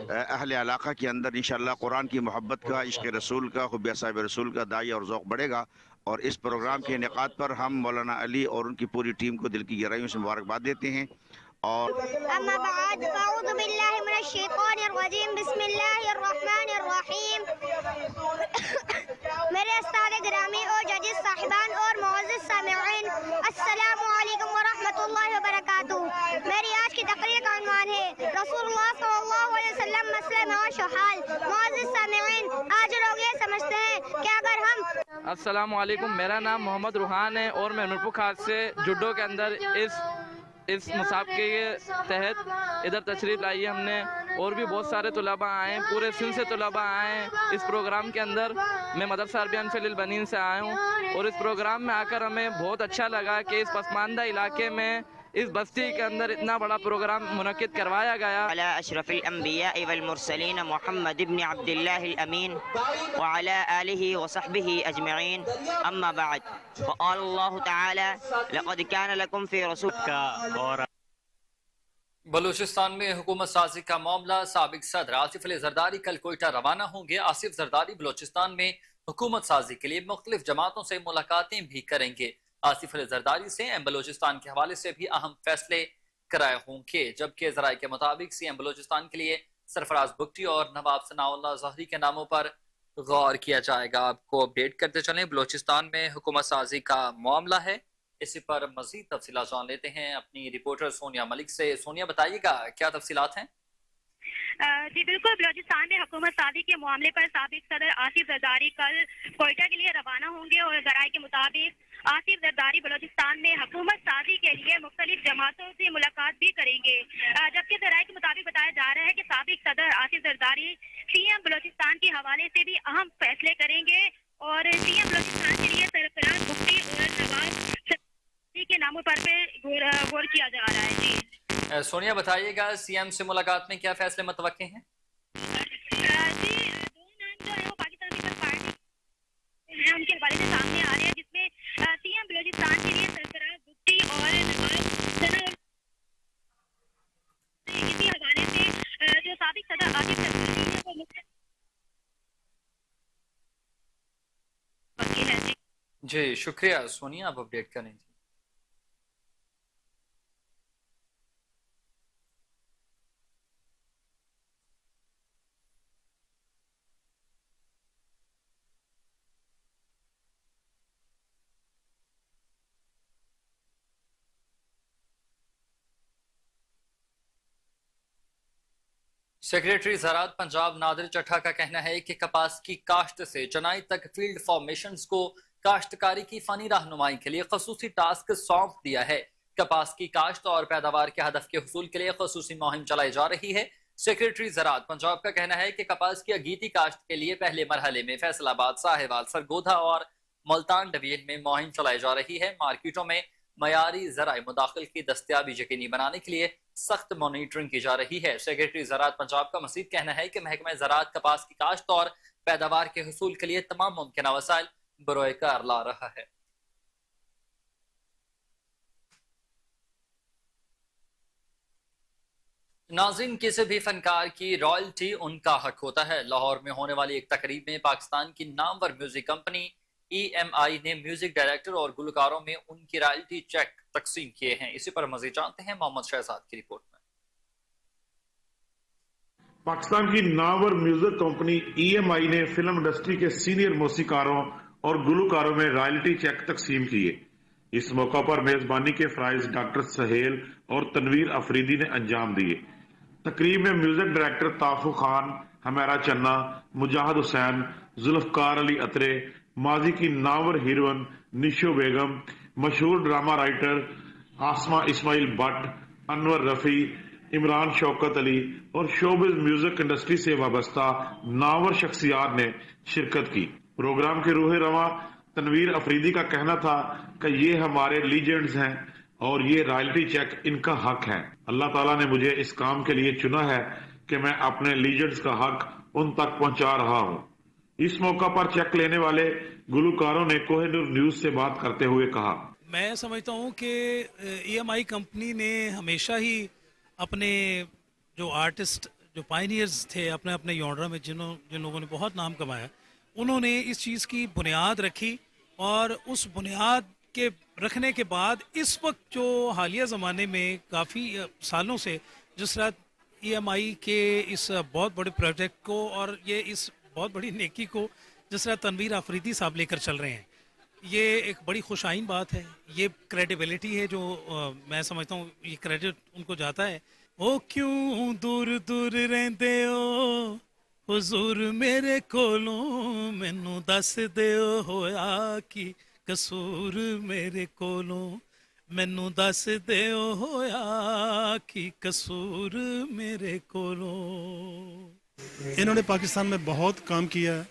N: اہل علاقہ کے اندر انشاءاللہ قرآن کی محبت کا، عشق رسول کا، حب اصحاب رسول کا داعی اور ذوق بڑھے گا۔ اور اس پروگرام کے انعقاد پر ہم مولانا علی اور ان کی پوری ٹیم کو دل کی گہرائیوں سے مبارکباد دیتے ہیں۔ اور
O: اما بعد فاعوذ باللہ من الشیطان الرجیم، بسم اللہ الرحمن الرحیم۔ میرے استاد گرامی اور ججز صاحبان اور معزز سامعین، السلام علیکم ورحمۃ اللہ وبرکاتہ۔ میری آج کی تقریر کا عنوان ہے رسول اللہ صلی اللہ علیہ وسلم، مسئلہ معاش و حال۔ معزز سامعین، آج لوگ یہ سمجھتے ہیں کہ اگر ہم
P: السلام علیکم، میرا نام محمد روحان ہے اور میں نورپور خاص سے جوڈو کے اندر اس مسابقے کے تحت ادھر تشریف لائی ہے ہم نے، اور بھی بہت سارے طلباء آئے ہیں، پورے سندھ سے طلباء آئے ہیں اس پروگرام کے اندر۔ میں مدرسہ عربیہ انفیل للبنین سے آیا ہوں اور اس پروگرام میں آ کر ہمیں بہت اچھا لگا کہ اس پسماندہ علاقے میں، اس بستی کے اندر اتنا بڑا پروگرام منعقد کروایا گیا۔
Q: علی اشرف الانبیاء والمرسلین محمد ابن عبد اللہ الامین وعلی آلہ وصحبہ اجمعین، اما بعد فقال اللہ تعالی لقد کان لکم فی رسول کا۔
A: بلوچستان میں حکومت سازی کا معاملہ، سابق صدر آصف علی زرداری کل کوئٹہ روانہ ہوں گے۔ آصف زرداری بلوچستان میں حکومت سازی کے لیے مختلف جماعتوں سے ملاقاتیں بھی کریں گے۔ آصف علی زرداری سے ایم بلوچستان کے حوالے سے بھی اہم فیصلے کرائے ہوں گے، جبکہ ذرائع کے مطابق سی ایم بلوچستان کے لیے سرفراز بگٹی اور نواب ثناء اللہ ظہری کے ناموں پر غور کیا جائے گا۔ آپ کو اپڈیٹ کرتے چلیں، بلوچستان میں حکومت سازی کا معاملہ ہے इसी पर मजीद तफसीलात जान लेते हैं अपनी रिपोर्टर सोनिया मलिक से। सोनिया, बताइएगा क्या तफसीलात हैं?
R: जी बिल्कुल, बलोचिस्तान में हुकूमत सादी के मामले पर साबिक सदर आसिफ जरदारी कल कोयटा के लिए रवाना होंगे और जराये के मुताबिक आसिफ जरदारी बलोचिस्तान में हुकूमत सादी के लिए मुख्तलिफ जमातों से मुलाकात भी करेंगे। जबकि जराये के मुताबिक बताया जा रहा है कि साबिक सदर आसिफ जरदारी सीएम बलोचिस्तान के हवाले से भी अहम फैसले करेंगे और सीएम बलोचिस्तान के लिए सरफराज मुफ्ती और नवाज के नामों पर गौर किया जा रहा है। जी
A: सोनिया, बताइएगा सीएम से मुलाकात में क्या फैसले मुतवक्के हैं?
R: उनके हवाले से सामने आ रहे हैं, जिसमें सीएम बलोचिस्तान के लिए सरफराज भुट्टी और नवाज इसी हवाले से जो साबिक सदर आसिफ जरदारी है वो मुख्य है।
A: जी शुक्रिया सोनिया, आप अपडेट करें। सेक्रेटरी ज़राअत पंजाब नादिर चट्ठा का कहना है कि कपास की काश्त से चनाई तक फील्ड फॉर्मेशंस को काश्तकारी की फनी रहनुमाई के लिए खसूसी टास्क सौंप दिया है। कपास की काश्त और पैदावार के हदफ के हुसूल के लिए खसूसी मुहिम चलाई जा रही है। सेक्रेटरी ज़राअत पंजाब का कहना है कि कपास की अगीती काश्त के लिए पहले मरहले में फैसलाबाद, साहिवाल, सरगोधा और मुल्तान डिवीजन में मुहिम चलाई जा रही है। मार्केटों में मयारी ज़राए मुदाखिल की दस्तयाबी यकीनी बनाने के लिए सख्त मॉनिटरिंग की जा रही है। सेक्रेटरी ज़राअत पंजाब का मज़ीद कहना है कि महकमा ज़राअत कपास की काश्त और पैदावार के हुसूल के लिए तमाम मुमकिन वसाइल बरोए कार ला रहा है। नाज़रीन, किसी भी फनकार की रॉयल्टी उनका हक होता है। लाहौर में होने वाली एक तकरीब में पाकिस्तान की नामवर म्यूजिक कंपनी EMI ने म्यूजिक डायरेक्टर और गुलकारों में उनकी रॉयल्टी चेक तकसीम किए हैं। इसी पर मज़ीद जानते हैं मोहम्मद शहजाद की रिपोर्ट में।
S: पाकिस्तान की नामवर म्यूजिक कंपनी EMI ने फिल्म इंडस्ट्री के सीनियर मौसीकारों और गुलकारों में रॉयल्टी चेक तकसीम किए। इस मौका पर मेजबानी के फ्राइज डॉक्टर सहेल और तनवीर अफरीदी ने अंजाम दिए। तकरीब में म्यूजिक डायरेक्टर ताफू खान, हमेरा चन्ना, मुजाहिद हुसैन, जुल्फकार अली अतरे, माजी की नावर हीरोइन निशो बेगम, मशहूर ड्रामा राइटर आसमा इस्माइल भट्ट, अनवर रफी, इमरान शौकत अली और शोबिज म्यूजिक इंडस्ट्री से वाबस्ता नावर शख्सियात ने शिरकत की। प्रोग्राम के रूह रवा तनवीर अफरीदी का कहना था कि ये हमारे लीजेंड्स हैं और ये रॉयल्टी चेक इनका हक है। अल्लाह ताला ने मुझे इस काम के लिए चुना है कि मैं अपने लीजेंड्स का हक उन तक पहुंचा रहा हूं। इस मौका पर चेक लेने वाले गुलकारों ने कोहिनूर न्यूज से बात करते हुए कहा,
T: मैं समझता हूं कि EMI कंपनी ने हमेशा ही अपने जो आर्टिस्ट, जो पायनियर्स थे अपने अपने जॉनरा में, जिन लोगों ने बहुत नाम कमाया, उन्होंने इस चीज़ की बुनियाद रखी और उस बुनियाद के रखने के बाद इस वक्त जो हालिया ज़माने में काफ़ी सालों से जिस तरह EMI के इस बहुत बड़े प्रोजेक्ट को और ये इस बहुत बड़ी नेकी को जिस तरह तनवीर अफरीदी साहब लेकर चल रहे हैं, ये एक बड़ी खुशाइन बात है। ये क्रेडिबिलिटी है जो मैं समझता हूँ ये क्रेडिट उनको जाता है। ओ क्यों दूर दूर रहंदे हो हुजूर मेरे कोलों, मैनू दस दिओ होया कि कसूर मेरे कोलों, मैनू दस दिओ होया कि कसूर मेरे कोलों।
U: इन्होंने पाकिस्तान में बहुत काम किया है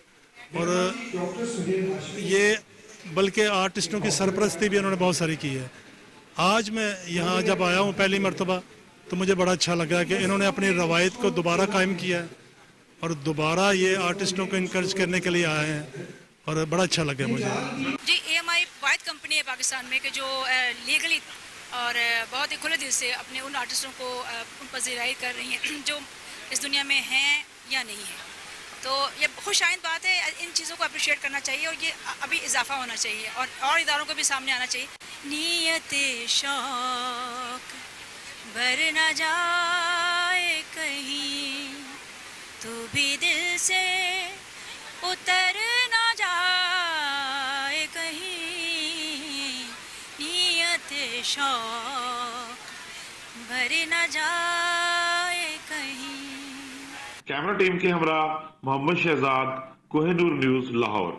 U: और ये बल्कि आर्टिस्टों की सरपरस्ती भी इन्होंने बहुत सारी की है। आज मैं यहाँ जब आया हूँ पहली मरतबा तो मुझे बड़ा अच्छा लगा कि इन्होंने अपनी रवायत को दोबारा कायम किया है और दोबारा ये आर्टिस्टों को इनकरेज करने के लिए आए हैं और बड़ा अच्छा लगा मुझे।
V: जी EMI वाहिद कंपनी है पाकिस्तान में कि जो लीगली और बहुत ही खुले दिल से अपने उन आर्टिस्टों को उन पर ज़राई कर रही हैं जो इस दुनिया में हैं या नहीं है। तो ये खुशाइन बात है, इन चीज़ों को अप्रिशिएट करना चाहिए और ये अभी इजाफा होना चाहिए और इदारों को भी सामने आना चाहिए। नीयत शौक भर न जाए कहीं, तो भी दिल से उतर न जाए कहीं,
B: शौक भर न जाए कहीं।
S: कैमरा टीम के हमरा मोहम्मद शहजाद, कोहिनूर न्यूज, लाहौर।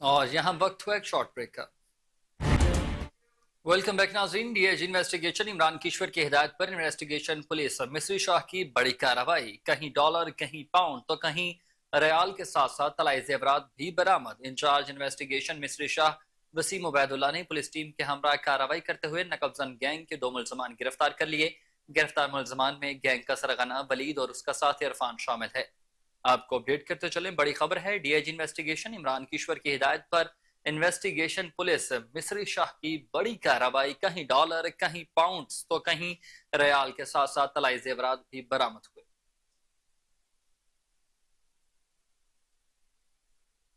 A: और यहाँ वक्त हुआ एक शॉर्ट ब्रेक का। वेलकम बैक नाज़रीन। डीआईजी इन्वेस्टिगेशन इमरान किश्वर की हिदायत पर इन्वेस्टिगेशन पुलिस मिस्री शाह की बड़ी कार्रवाई, कहीं डॉलर कहीं पाउंड तो कहीं रियाल के साथ साथ तलाई जेवरात भी बरामद। इंचार्ज इन्वेस्टिगेशन मिस्री शाह वसीम उबैदुल्लाह ने पुलिस टीम के हमरा कार्रवाई करते हुए नकबजन गैंग के 2 मुल्ज़मान गिरफ्तार कर लिए। गिरफ्तार मुल्ज़मान में गैंग का सरगना वलीद और उसका साथी इरफान शामिल है। आपको अपडेट करते चलें, बड़ी खबर है। डीआईजी इन्वेस्टिगेशन इमरान किश्वर की हिदायत पर इन्वेस्टिगेशन पुलिस मिस्री शाह की बड़ी कार्रवाई, कहीं डॉलर कहीं पाउंड्स तो कहीं रियाल के साथ साथ तलाई जेवरात भी बरामद हुए।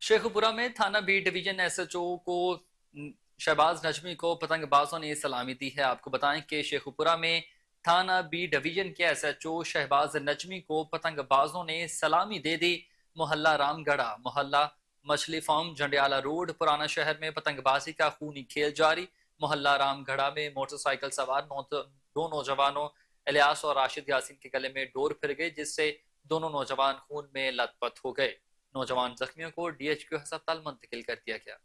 A: शेखुपुरा में थाना बी डिवीजन एसएचओ को शहबाज नजमी को पतंगबाजों ने सलामी दी है। आपको बताएं कि शेखुपुरा में थाना बी डिवीजन के एसएचओ शहबाज नजमी को पतंगबाजों ने सलामी दे दी। मोहल्ला रामगढ़ा, मोहल्ला मछली फार्म, जंडियाला रोड, पुराना शहर में पतंगबाजी का खूनी खेल जारी। मोहल्ला रामगढ़ा में मोटरसाइकिल सवार 2 नौजवानों इलियास और राशिद यासीन के गले में डोर फिर गई, जिससे दोनों नौजवान खून में लथपथ हो गए। नौजवान जख्मियों को डीएचक्यू अस्पताल मुंतकिल कर दिया गया।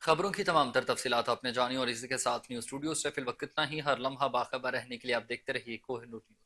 A: खबरों की तमाम तर तफसीलात आपने जानी और इसी के साथ न्यूज स्टूडियो से फिल वक्त इतना ही। हर लम्हा बाखबर रहने के लिए आप देखते रहिए कोहिनूर न्यूज।